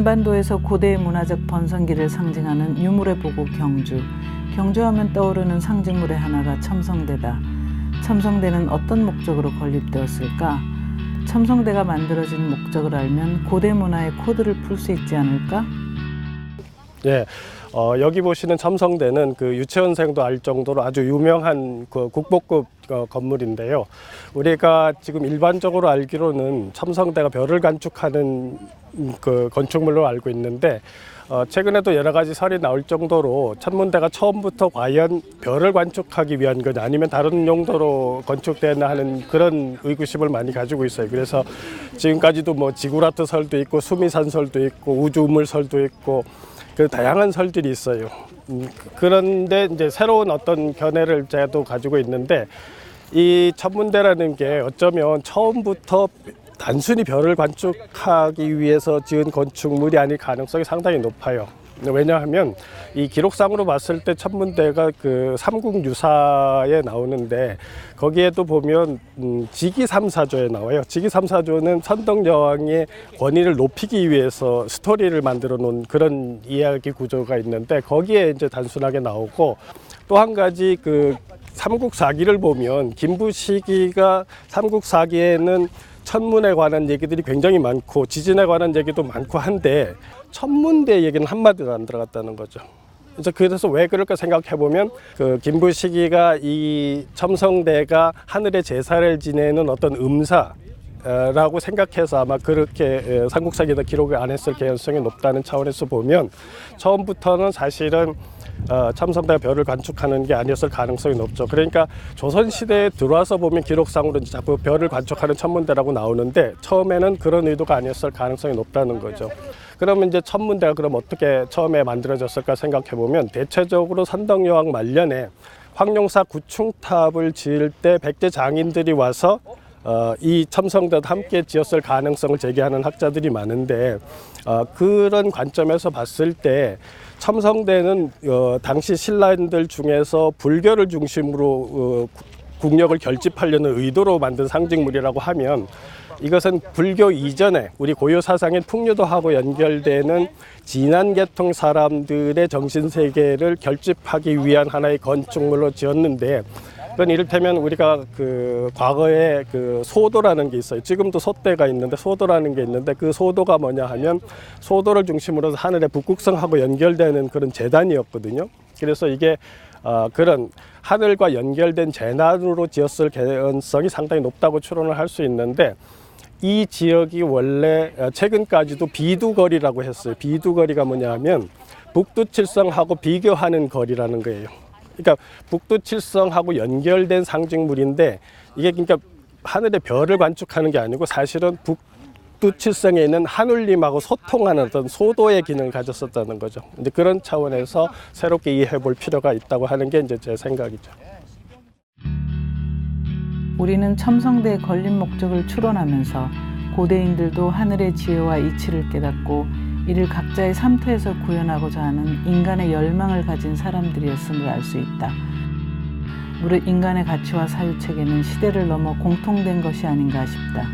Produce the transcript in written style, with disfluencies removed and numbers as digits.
한반도에서 고대의 문화적 번성기를 상징하는 유물의 보고 경주. 경주하면 떠오르는 상징물의 하나가 첨성대다. 첨성대는 어떤 목적으로 건립되었을까? 첨성대가 만들어진 목적을 알면 고대 문화의 코드를 풀 수 있지 않을까? 예, 여기 보시는 첨성대는 그 유치원생도 알 정도로 아주 유명한 그 국보급 건물인데요. 우리가 지금 일반적으로 알기로는 첨성대가 별을 관측하는 그 건축물로 알고 있는데, 최근에도 여러 가지 설이 나올 정도로 천문대가 처음부터 과연 별을 관측하기 위한 거냐 아니면 다른 용도로 건축되나 하는 그런 의구심을 많이 가지고 있어요. 그래서 지금까지도 뭐 지구라트 설도 있고 수미산 설도 있고 우주우물 설도 있고 그 다양한 설들이 있어요. 그런데 이제 새로운 어떤 견해를 제가 가지고 있는데, 이 천문대라는 게 어쩌면 처음부터 단순히 별을 관측하기 위해서 지은 건축물이 아닐 가능성이 상당히 높아요. 왜냐하면 이 기록상으로 봤을 때 천문대가 그 삼국유사에 나오는데, 거기에도 보면 지기삼사조에 나와요. 지기삼사조는 선덕여왕의 권위를 높이기 위해서 스토리를 만들어 놓은 그런 이야기 구조가 있는데, 거기에 이제 단순하게 나오고, 또 한 가지 그 삼국사기를 보면 김부시기가 삼국사기에는 천문에 관한 얘기들이 굉장히 많고 지진에 관한 얘기도 많고 한데 천문대 얘기는 한마디도 안 들어갔다는 거죠. 그래서 왜 그럴까 생각해 보면, 그 김부시기가 이 첨성대가 하늘의 제사를 지내는 어떤 라고 생각해서 아마 그렇게 삼국사기에다 기록을 안 했을 개연성이 높다는 차원에서 보면, 처음부터는 사실은 첨성대가 별을 관측하는 게 아니었을 가능성이 높죠. 그러니까 조선시대에 들어와서 보면 기록상으로 자꾸 별을 관측하는 천문대라고 나오는데, 처음에는 그런 의도가 아니었을 가능성이 높다는 거죠. 그러면 이제 천문대가 그럼 어떻게 처음에 만들어졌을까 생각해 보면, 대체적으로 선덕여왕 말년에 황룡사 구충탑을 지을 때 백제 장인들이 와서 이 첨성대도 함께 지었을 가능성을 제기하는 학자들이 많은데, 그런 관점에서 봤을 때 첨성대는 당시 신라인들 중에서 불교를 중심으로 국력을 결집하려는 의도로 만든 상징물이라고 하면, 이것은 불교 이전에 우리 고유 사상인 풍류도하고 연결되는 진한 계통 사람들의 정신세계를 결집하기 위한 하나의 건축물로 지었는데, 그건 이를테면 우리가 그 과거에 그 소도라는 게 있어요. 지금도 소대가 있는데 소도라는 게 있는데, 그 소도가 뭐냐 하면 소도를 중심으로 하늘의 북극성하고 연결되는 그런 재단이었거든요. 그래서 이게 그런 하늘과 연결된 재단으로 지었을 개연성이 상당히 높다고 추론을 할 수 있는데, 이 지역이 원래 최근까지도 비두거리라고 했어요. 비두거리가 뭐냐 하면 북두칠성하고 비교하는 거리라는 거예요. 그러니까 북두칠성하고 연결된 상징물인데, 이게 그러니까 하늘의 별을 관측하는 게 아니고 사실은 북두칠성에 있는 하늘님하고 소통하는 어떤 소도의 기능을 가졌었다는 거죠. 이제 그런 차원에서 새롭게 이해해 볼 필요가 있다고 하는 게 이제 제 생각이죠. 우리는 첨성대의 건립 목적을 추론하면서 고대인들도 하늘의 지혜와 이치를 깨닫고 이를 각자의 삶터에서 구현하고자 하는 인간의 열망을 가진 사람들이었음을 알 수 있다. 무릇 인간의 가치와 사유체계는 시대를 넘어 공통된 것이 아닌가 싶다.